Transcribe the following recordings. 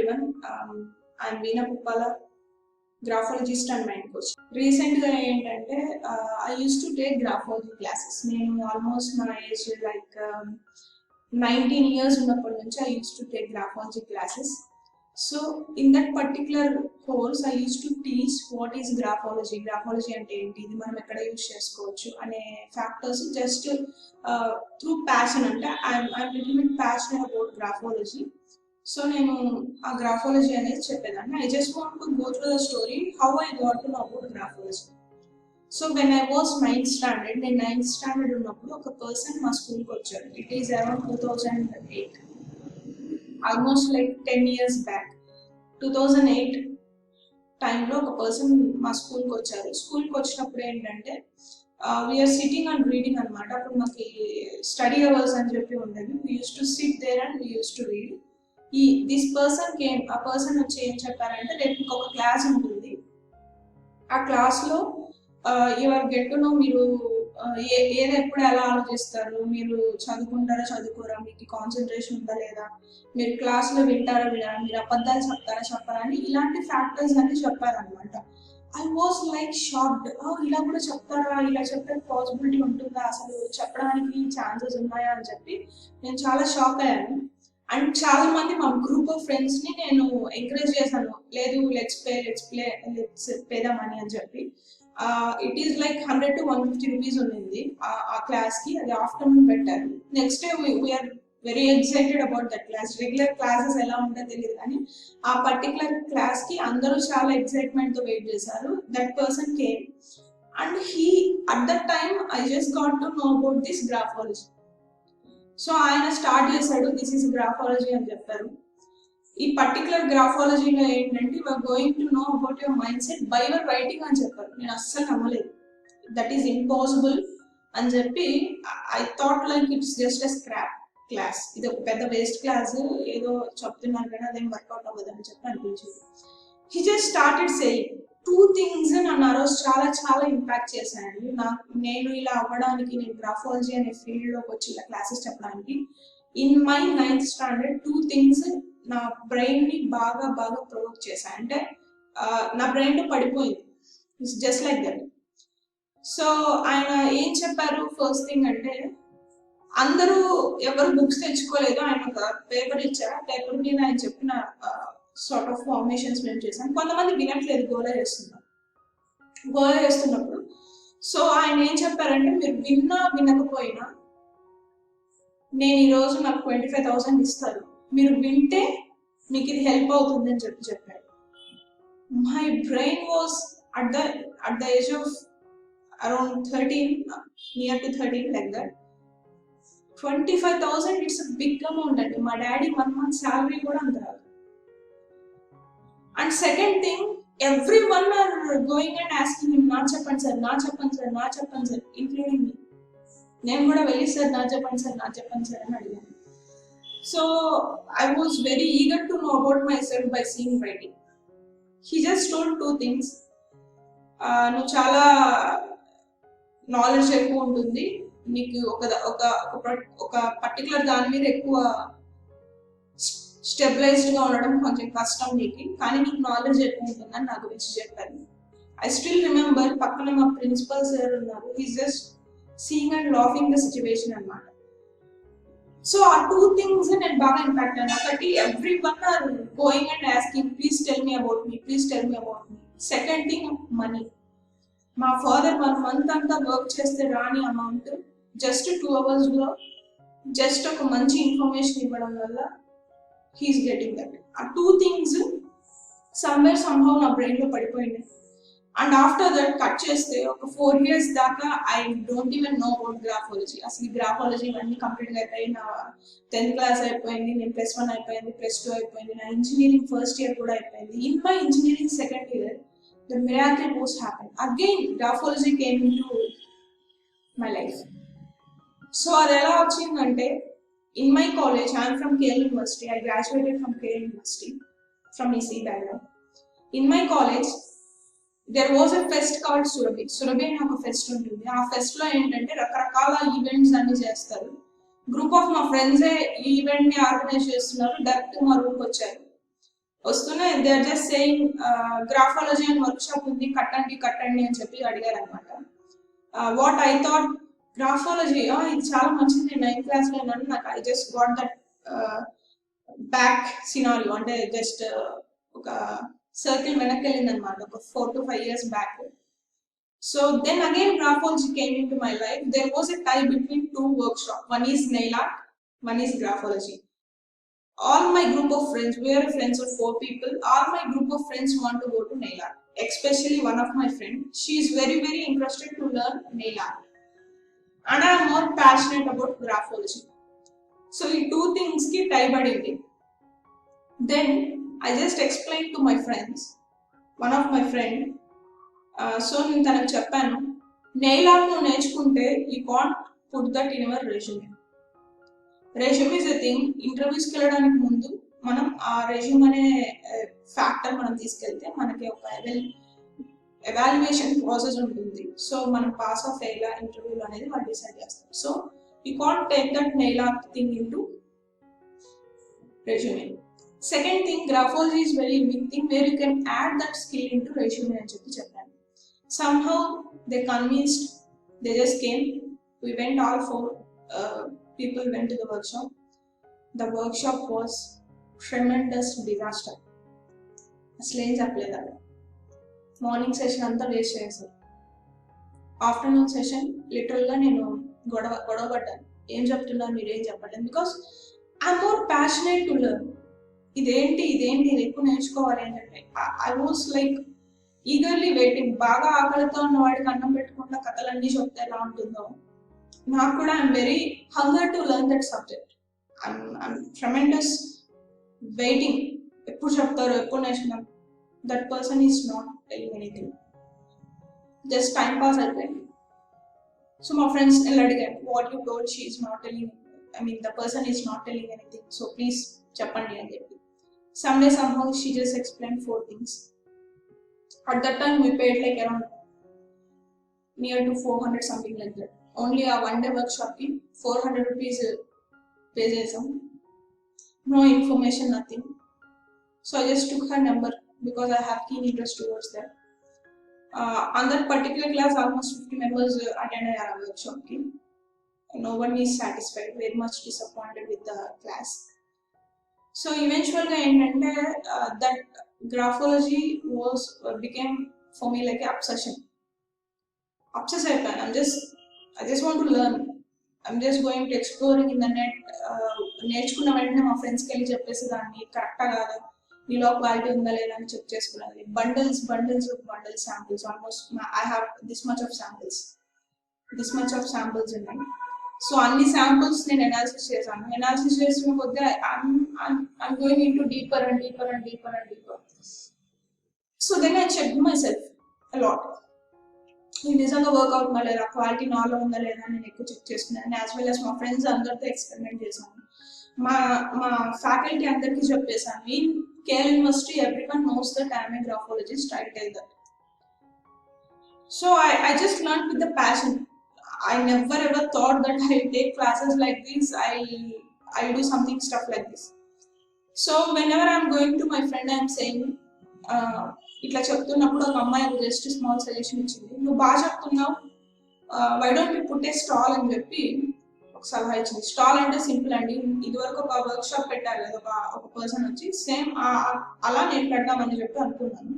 everyone. I'm Veena Puppala, graphologist and mind coach. Recently, I used to take graphology classes. Almost my age, 19 years I used to take graphology classes. So in that particular course, I used to teach what is graphology. Graphology ante enti, idi manam ekkada use chesukochu ane factors just through passion. I'm little bit passionate about graphology. So నేను ఆ graphology అనేది చెప్పేదాన్ని. I just want to go through the story how I got to know about graphology. So when I was 9th standard, నేను 9th standard ఉన్నప్పుడు ఒక person మా స్కూల్కి వచ్చారు. It is around 2008. Almost like 10 years back. 2008 టైంలో ఒక person మా స్కూల్కి వచ్చారు. స్కూల్కి వచ్చినప్పుడు ఏంటంటే వీఆర్ సిట్టింగ్ అండ్ రీడింగ్ అనమాట. అప్పుడు మాకు స్టడీ అవర్స్ అని చెప్పి ఉండేది. We use to sit there and we use to read. This person came, ఆ పర్సన్ వచ్చి ఏం చెప్పారంటే, రేపు ఇంకొక క్లాస్ ఉంటుంది, ఆ క్లాస్లో యువర్ గెట్ టు నో, మీరు ఏది ఎప్పుడు ఎలా ఆలోచిస్తారు, మీరు చదువుకుంటారా చదువుకోరా, మీకు కాన్సన్ట్రేషన్ ఉందా లేదా, మీరు క్లాస్లో వింటారా వినరా, మీరు అబద్ధాలు చెప్తారా చెప్పరా అని ఇలాంటి ఫ్యాక్టర్స్ అన్ని చెప్పారనమాట. I was like shocked. ఇలా కూడా చెప్తారా, ఇలా చెప్పే పాసిబిలిటీ ఉంటుందా, అసలు చెప్పడానికి ఛాన్సెస్ ఉన్నాయా అని చెప్పి నేను చాలా షాక్ అయ్యాను. అండ్ చాలా మంది మా గ్రూప్ ఆఫ్ ఫ్రెండ్స్ ని నేను ఎంకరేజ్ చేశాను, లేదు లెట్స్ పే ద మనీ అని చెప్పి. It is like 100 to 150 rupees ఉన్నింది ఆ క్లాస్ కి. అది ఆఫ్టర్నూన్ పెట్టారు. Next day we're very excited about that class. Regular classes ఎలా ఉంటుందో తెలియదు, కానీ ఆ పర్టికులర్ క్లాస్ కి అందరూ చాలా ఎక్సైట్మెంట్ తో వెయిట్ చేశారు. That person came and at that time I just got to know about this graphology. So ఆయన స్టార్ట్ చేశాడు, దిస్ ఈస్ గ్రాఫాలజీ అని చెప్పారు. ఈ పర్టికులర్ గ్రాఫాలజీలో ఏంటంటే, you're going to know about your mind set by your writing అని చెప్పారు. నేను అస్సలు నమ్మలేదు, దట్ ఈస్ ఇంపాసిబుల్ అని చెప్పి. I thought like it's just a scrap class, ఇది ఒక పెద్ద వేస్ట్ క్లాస్, ఏదో చెప్తున్నారు కానీ అదేం వర్కౌట్ అవ్వదు అని చెప్పి అనిపించింది. He just started saying 2 things నన్ను ఆ రోజు చాలా చాలా ఇంపాక్ట్ చేశాయండి. నేను ఇలా అవ్వడానికి, నేను గ్రాఫాలజీ అనే ఫీల్డ్లోకి వచ్చి ఇలా క్లాసెస్ చెప్పడానికి, in my 9th standard 2 things నా బ్రెయిన్ ని బాగా బాగా ప్రొవోక్ చేశాయి. అంటే నా బ్రెయిన్ లో పడిపోయింది, it's just like that. So ఆయన ఏం చెప్పారు, ఫస్ట్ థింగ్ అంటే, అందరూ ఎవరు బుక్స్ తెచ్చుకోలేదు, ఆయన ఒక పేపర్ ఇచ్చారు. ఆ పేపర్ మీద ఆయన చెప్పిన సార్ట్ ఆఫ్ ఫార్మేషన్స్ మేము చేశాను. కొంతమంది వినట్లేదు, గోలా చేస్తున్నప్పుడు. సో ఆయన ఏం చెప్పారంటే, మీరు విన్నా వినకపోయినా నేను ఈరోజు నాకు 25,000 ఇస్తారు, మీరు వింటే మీకు ఇది హెల్ప్ అవుతుంది అని చెప్పారు. My brain was at the age of around 13, near to 13 like that. 25,000 it's a big amount అండి. మా డాడీ 1 month శాలరీ కూడా అంత రాదు. And second thing, every one are going and asking him, నా చెప్పండి సార్, నా చెప్పండి సార్, నా చెప్పండి సార్, ఇంక్లూడింగ్ మీ. నేను కూడా వెళ్ళి సార్ నా చెప్పండి సార్, నా చెప్పండి సార్ అని అడిగాను. So I was very eager to know about my self by seeing writing. He just told 2 things. నువ్వు చాలా నాలెడ్జ్ ఎక్కువ ఉంటుంది, నీకు ఒక పర్టికులర్ దాని మీద ఎక్కువ స్టెబిలైజ్డ్ గా ఉండడం కొంచెం కష్టం నీకు, కానీ నీకు నాలెడ్జ్ ఎక్కువ ఉంటుందని నా గురించి చెప్పారు. ఐ స్టిల్ రిమెంబర్, పక్కన మా ప్రిన్సిపల్ సార్ ఉన్నారు, he's just seeing and laughing the situation అన్నమాట. సో ఆ 2 things నేను బాగా ఇంపాక్ట్ అయ్యాను. ఒకటి, every one are going and asking, please tell me about me, please tell me about me. Second thing, money. మా father 1 month అంతా work చేస్తే రాని అమౌంట్ జస్ట్ 2 hours లో జస్ట్ ఒక మంచి ఇన్ఫర్మేషన్ ఇవ్వడం వల్ల హీఈస్ గెటింగ్ దట్. ఆ 2 things సమ్వేర్ సంహౌ నా బ్రెయిన్ లో పడిపోయింది. అండ్ ఆఫ్టర్ దట్ కట్ చేస్తే ఒక 4 years దాకా I don't even know about graphology. అసలు ఈ గ్రాఫాలజీ ఇవన్నీ కంప్లీట్ గా అయిపోయి, నా 10th class అయిపోయింది, నేను +1 అయిపోయింది, +2 అయిపోయింది, నా ఇంజనీరింగ్ ఫస్ట్ ఇయర్ కూడా అయిపోయింది. In my engineering second year the miracle was happened. Again, graphology came into my life. So అది ఎలా వచ్చిందంటే, in my college, I am from KL University. I graduated from KL University from EC background. In my college, there was a fest called Surabhi. Surabhi అనే ఒక pest ఉంటుంది. ఆ pest లో ఏంటంటే రకరకాల ఈవెంట్స్ అన్ని చేస్తారు. గ్రూప్ ఆఫ్ మా ఫ్రెండ్సే ఈ ఈవెంట్ ని ఆర్గనైజ్ చేస్తున్నారు. డైరెక్ట్ మా రూమ్కి వచ్చారు. వస్తూనే they are just saying graphology అని వర్క్ షాప్ ఉంది, కట్టండి అని చెప్పి అడిగారు అనమాట. వాట్ ఐ థాట్, గ్రాఫాలజీ ఇది చాలా మంచిది, నేను 9th క్లాస్లో ఉన్నాను, నాకు I just got that back scenario, అంటే జస్ట్ ఒక సర్కిల్ వెనక్కి వెళ్ళింది అనమాట, ఒక 4 to 5 years back. So then again graphology came into my life. There was a tie between two workshops. One is nail art, one is graphology. All my group of friends, we are friends of 4 people, all my group of friends want to go to nail art. Especially one of my friends, she is very interested to learn nail art. And I am more passionate about graphology. So ఈ two things కి tie పడింది. Then I just explained to my friends, one of my friend, సో నేను తనకు చెప్పాను, నెయిల్ ఆర్ట్ నువ్వు నేర్చుకుంటే you can't put that in your resume. Resume is a thing, ఇంటర్వ్యూస్కి వెళ్ళడానికి ముందు మనం ఆ రెజ్యూమ్ అనే ఫ్యాక్టర్ మనం తీసుకెళ్తే మనకి ఒక ఎవాల్యుయేషన్ ప్రాసెస్ ఉంటుంది. సో మనం పాస్ ఆఫ్ అయ్యేలా ఇంటర్వ్యూలు అనేది వాళ్ళు డిసైడ్ చేస్తారు. So you can't take that nail art thing in to resume. Second thing, graphology is very unique thing where you can add that skill in to resume అని చెప్పాను. Somehow they convinced, they just came, we went, all 4 people went to the workshop. The workshop was tremendous disaster. అసలు ఏం చెప్పలేదు అక్కడ. Morning session అంతా waste చేశారు. Afternoon session లిటరల్గా నేను గొడవ పడ్డాను, ఏం చెప్తున్నారు మీరు, ఏం చెప్పలేదు. Because I'm more passionate to learn. ఇదేంటి ఇది ఎక్కువ నేర్చుకోవాలి అని చెప్పి I was like eagerly waiting. బాగా ఆకలితో ఉన్న వాడికి అన్నం పెట్టకుండా కథలన్నీ చెప్తే ఎలా ఉంటుందో, నాకు కూడా I'm very hunger to learn that subject. I'm tremendous waiting, ఎప్పుడు చెప్తారు, ఎప్పుడు నేర్చుకున్నాం. That person is not telling anything, just time pass అయిపోయింది. సో మా ఫ్రెండ్స్ నేను అడిగాను, what you told, she is not telling, I mean the person is not telling anything, so please చెప్పండి అని చెప్పి. Someday somehow she just explain 4 things. At that time we paid like around near to 400, something like that. Only a 1-day workshop ki 400 rupees pay chesam. No information, nothing. So I just took her number because I have keen interest towards that. On that particular class almost 50 members attended our workshop ki. No one is satisfied, very much disappointed with the class. So eventually ఏంటంటే that graphology became for me like an obsession. Obsessed అయిపోయాను. I just want to learn. I'm just going to exploring in the net. నేర్చుకున్న వెంటనే మా ఫ్రెండ్స్కి వెళ్ళి చెప్పేసేదాన్ని, కరెక్టా కాదా, నీలో క్వాలిటీ ఉందా లేదా అని చెక్ చేసుకున్నది. Bundles samples, almost I have this much of samples ఉన్నాయి. సో అన్ని శాంపుల్స్ నేను అనాలిసిస్ చేశాను. అనాలిసిస్ చేసిన కొద్దీ I'm going into deeper and deeper. So then I checked myself a lot. ఇది నిజంగా వర్క్ అవుతుందా లేదా, క్వాలిటీ నాలో ఉందా లేదా నేను ఎక్కువ చెక్ చేసుకున్నాను. యాజ్ వెల్ యాజ్ మా ఫ్రెండ్స్ అందరితో ఎక్స్పెరిమెంట్ చేశాను. మా ఫ్యాకల్టీ అందరికీ చెప్పేశాను. In KL university everyone knows that I am a graphologist, I tell that. So I just learned with the passion. I never ever thought that I'll take classes like this, I'll do something stuff like this. So whenever I'm going to my friend, I'm saying, ఇట్లా చెప్తున్నప్పుడు ఒక అమ్మాయి just small suggestion ఇచ్చింది, నువ్వు బాగా చెప్తున్నావు, why don't you put a stall అని చెప్పి ఒక సలహా ఇచ్చింది. స్టాల్ అంటే సింపుల్ అండి, ఇదివరకు ఒక వర్క్ షాప్ పెట్టారు కదా ఒక పర్సన్ వచ్చి, సేమ్ అలా నేను పెడదామని చెప్పి అనుకున్నాను.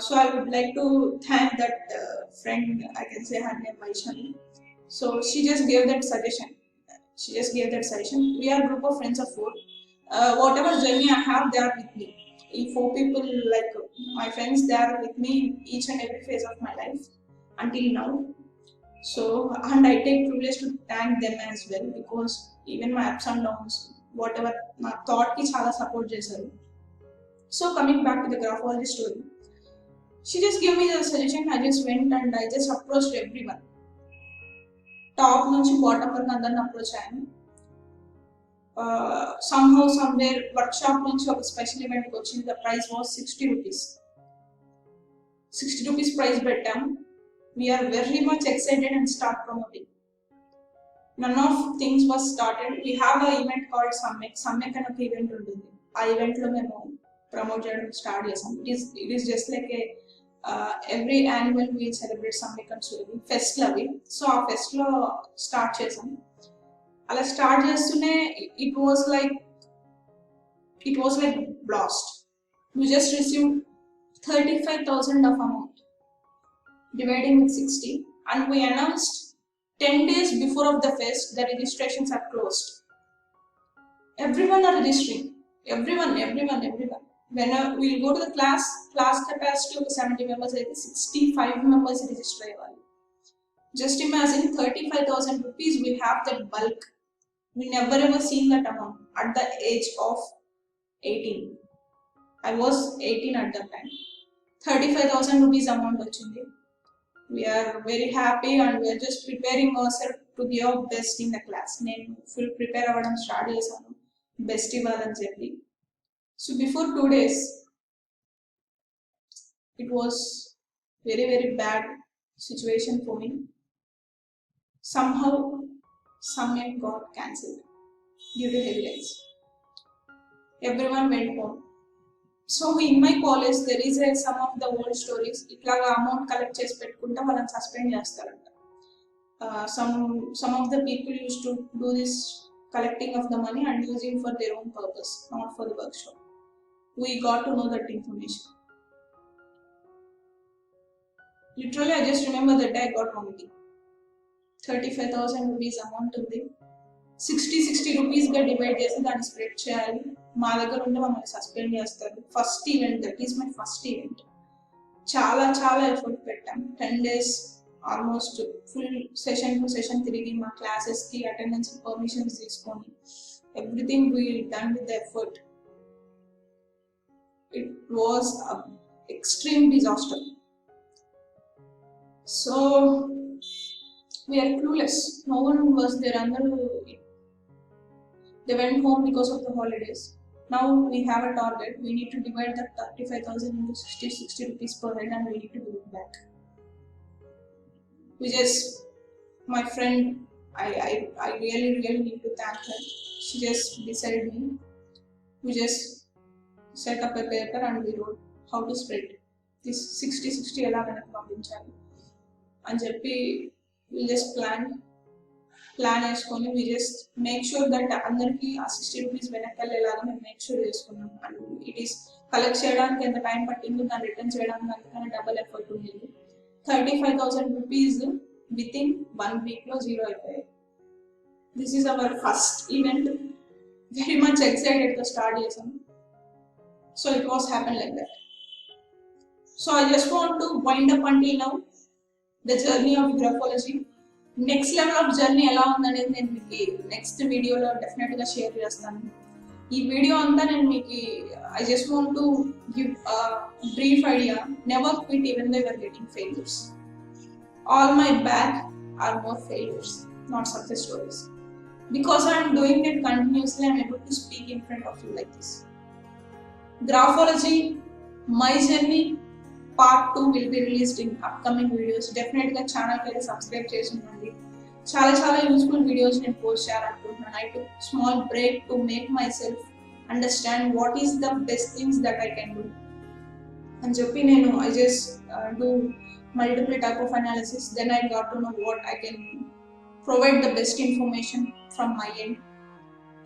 So I would like to thank that friend, I can say her name Vaishnavi. So she just gave that suggestion. We are a group of friends of 4. Whatever journey I have, they are with me. If 4 people, like my friends, they are with me in each and every phase of my life until now. So, and I take privilege to thank them as well, because even my ups and downs, whatever my thought ki chala support chesaru. So coming back to the graphology story, she just gave me the suggestion. I just went and I just approached everyone. Top nunchi bottom varku andarni approach ayanu. Somehow somewhere workshop nunchi oka special event ki vachindi. The price was 60 rupees. 60 rupees price bettam. We are very much excited and start promoting. None of things was started. We have a event called Sammek. Sammek an oka event untundi. Aa event lo memo promote చేయడం start చేసాం. It is just like A every annual we celebrate some becomes pest అవి. So ఆ pest లో start చేసాం. అలా start చేస్తూనే it was like blast. We just received 35,000 of amount dividing with 60, and we announced 10 days before of the fest the registrations are closed. Everyone are registering. Everyone. When we'll go to the class capacity of 70 members, 65 members register. Just imagine 35,000 rupees, we have that bulk. We never ever seen that amount at the age of 18. I was 18 at that time. 35,000 rupees amount వచ్చింది. We are very happy and we are just preparing ourselves to give our best in the class. నేను full prepare అవ్వడం start చేశాను best ఇవ్వాలని చెప్పి. So before 2 days it was very bad situation for me. Somehow summit got cancelled due to heavy rains. Everyone went home. So in my college there is some of the old stories. ఇట్లాగా amount collect చేసి పెట్టుకుంటే వాళ్ళని suspend చేస్తారంట. Some of the people used to do this collecting of the money and using for their own purpose, not for the workshop. We got to know that information. Literally I just remember that day I got vomiting. 35,000 rupees amount ఉంది. 60 rupees గా divide చేసి దాన్ని spread చేయాలి. మా దగ్గర ఉంటే మమ్మల్ని suspend చేస్తారు. First event, that is my first event. చాలా ఎఫర్ట్ పెట్టాం. 10 days almost full session to session తిరిగి మా క్లాసెస్కి అటెండెన్స్ పర్మిషన్స్ తీసుకొని everything we done with the effort. It was extreme disaster. So we're clueless. No one was there. అందరూ they went home because of the holidays. Now we have a target. We need to divide that 35,000 into 60 rupees per head and we need to give it back. We just, my friend, I really need to thank her. She just beside me. We just set up a paper and we wrote how to spread this 60 ఎలా వెనక్కి పంపించాలి అని చెప్పి we just plan వేసుకొని we just make sure that అందరికి ఆ 60 rupees వెనక్కి వెళ్ళేలాగా మేము మేక్ షూర్ చేసుకున్నాం. అండ్ ఇట్ ఈస్ కలెక్ట్ చేయడానికి ఎంత టైం పట్టిందో దాన్ని రిటర్న్ చేయడానికి అందుకని డబల్ ఎఫర్ట్ ఉండేది. 35,000 రూపీస్ విత్ ఇన్ 1 week లో జీరో అయిపోయాయి. This is our first event. Very much ఎక్సైటెడ్గా స్టార్ట్ చేసాం. So it was happen like that. So I just want to wind up until now the journey of graphology. Next level of journey ఎలా ఉందనేది నేను మీకు next వీడియోలో డెఫినెట్గా share చేస్తాను. ఈ వీడియో అంతా నేను మీకు I just want to give brief idea. Never quit even though you are getting failures. All my back are more failures, not success stories. Because I am doing it continuously, I am able to speak in front of you like this. Graphology, my journey, part 2 will be released in upcoming videos. Definitely the channel ki subscribe chesi undandi. చాలా useful videos నేను post చేయాలనుకుంటున్నాను. I took small break to make myself understand what is the best things that I can do. అని చెప్పి నేను I just do multiple type of analysis. Then I got to know what I can provide the best information from my end.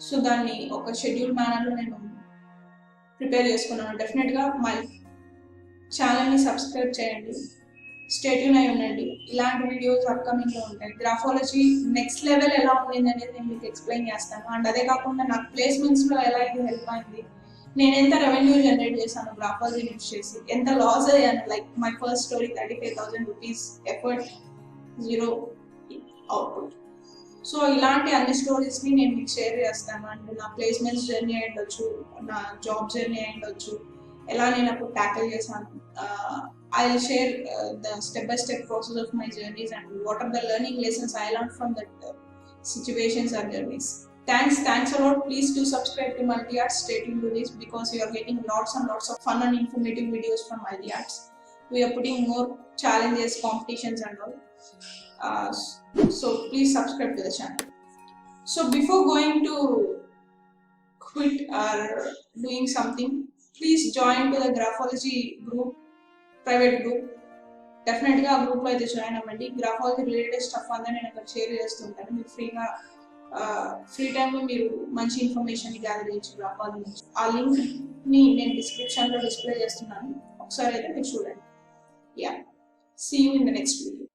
So దాన్ని ఒక schedule మేనర్లో నేను prepare చేసుకున్నాను. డెఫినెట్గా my ఛానల్ని subscribe చేయండి, స్టే ట్యూన్ అయి ఉండండి. ఇలాంటి వీడియోస్ అప్కమింగ్లో ఉంటాయి. గ్రాఫాలజీ నెక్స్ట్ లెవెల్ ఎలా ఉండింది అనేది నేను మీకు ఎక్స్ప్లెయిన్ చేస్తాను. అండ్ అదే కాకుండా నాకు ప్లేస్మెంట్స్లో ఎలా ఇది హెల్ప్ అయింది, నేను ఎంత రెవెన్యూ జనరేట్ చేశాను గ్రాఫాలజీ యూజ్ చేసి, ఎంత లాస్ అయ్యాను. Like my first story 35,000 rupees effort, zero output. So ఇలాంటి అన్ని స్టోరీస్ని నేను మీకు షేర్ చేస్తాను. అండ్ నా ప్లేస్మెంట్స్ జర్నీ అయి ఉండొచ్చు, నా జాబ్ జర్నీ అయి ఉండొచ్చు, ఎలా నేను అప్పుడు ట్యాకిల్ చేశాను. I will share the step by step process of my journeys and what are the learning lessons I learn from that situations or journeys. Thanks a lot. Please do subscribe to Multi-Arts. Stay tuned to this because you are getting lots and lots of fun and informative videos from Multi-Arts. We are putting more challenges, competitions and all. So please subscribe to the channel. So before going to quit or doing something, please join to the graphology group, private group. డెఫినెట్గా ఆ గ్రూప్లో అయితే join అవ్వండి. Graphology related stuff అంతా నేను అక్కడ share చేస్తుంటాను. మీరు ఫ్రీ టైంలో మీరు మంచి ఇన్ఫర్మేషన్ గ్యాదర్ చేయొచ్చు గ్రాఫాలజీ నుంచి. ఆ లింక్ని నేను డిస్క్రిప్షన్లో డిస్ప్లే చేస్తున్నాను, ఒకసారి అయితే మీరు చూడండి. Yeah, see you in the next video.